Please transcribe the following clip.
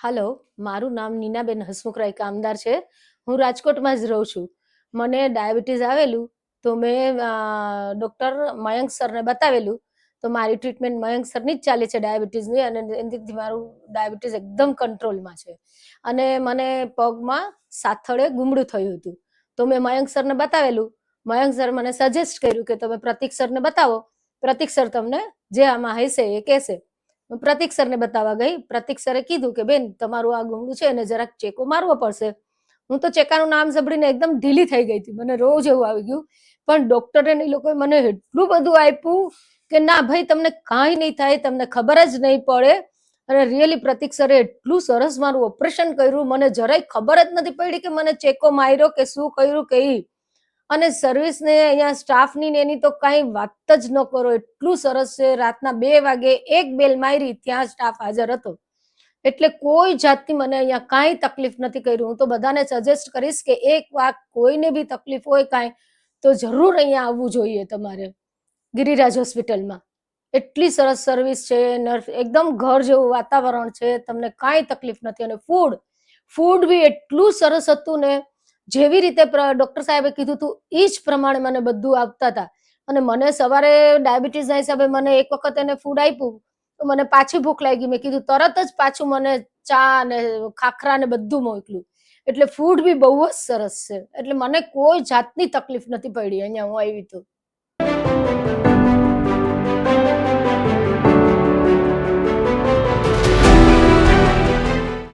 હાલો, મારું નામ નીનાબેન હસમુખરાય કામદાર છે. હું રાજકોટમાં જ રહું છું. મને ડાયાબિટીસ આવેલું તો મેં ડૉક્ટર મયંક સરને બતાવેલું. તો મારી ટ્રીટમેન્ટ મયંક સરની જ ચાલે છે ડાયાબિટીસની, અને એનાથી મારું ડાયાબિટીસ એકદમ કંટ્રોલમાં છે. અને મને પગમાં સાથળે ગુમડું થયું હતું. તો મેં મયંક સરને બતાવેલું. મયંક સર મને સજેસ્ટ કર્યું કે તમે પ્રતીક સરને બતાવો. પ્રતીક સર તમને જે આમાં હશે એ કહેશે. પ્રતીક સરને બતાવવા ગઈ. પ્રતીક સરે કીધું કે બેન, તમારું આ ગુમડું છે એને જરાક ચેકો મારવો પડશે. હું તો ચેકાનું નામ સાંભળીને એકદમ ઢીલી થઈ ગઈ હતી, મને રોજ એવું આવી ગયું. પણ ડોક્ટરે એ લોકોએ મને એટલું બધું આપ્યું કે ના ભાઈ, તમને કાંઈ નહીં થાય, તમને ખબર જ નહીં પડે. અને રિયલી પ્રતીક સરે એટલું સરસ મારું ઓપરેશન કર્યું, મને જરાય ખબર જ નથી પડી કે મને ચેકો માર્યો કે શું કર્યું કે ઈ. અને સર્વિસને અહીંયા સ્ટાફની ને એની તો કાંઈ વાત જ ન કરો, એટલું સરસ છે. રાતના 2 વાગે એક બેલ મારી, ત્યાં સ્ટાફ હાજર હતો. એટલે કોઈ જાતની મને અહીંયા કાંઈ તકલીફ નથી કરી. હું તો બધાને સજેસ્ટ કરીશ કે એક વાર કોઈને બી તકલીફ હોય કાંઈ, તો જરૂર અહીંયા આવવું જોઈએ તમારે ગિરિરાજ હોસ્પિટલમાં. એટલી સરસ સર્વિસ છે, નર્સ એકદમ ઘર જેવું વાતાવરણ છે, તમને કાંઈ તકલીફ નથી. અને ફૂડ બી એટલું સરસ હતું ને, જેવી રીતે ડોક્ટર સાહેબે કીધું હતું એ જ પ્રમાણે મને બધું આપતા હતા. અને મને સવારે ડાયાબિટીસના હિસાબે મને એક વખત એને ફૂડ આપ્યું તો મને પાછી ભૂખ લાગી. મેં કીધું તરત જ પાછું મને ચા ને ખાખરા ને બધું મોકલ્યું. એટલે ફૂડ બી બહુ જ સરસ છે. એટલે મને કોઈ જાતની તકલીફ નથી પડી અહીંયા હું આવી તો.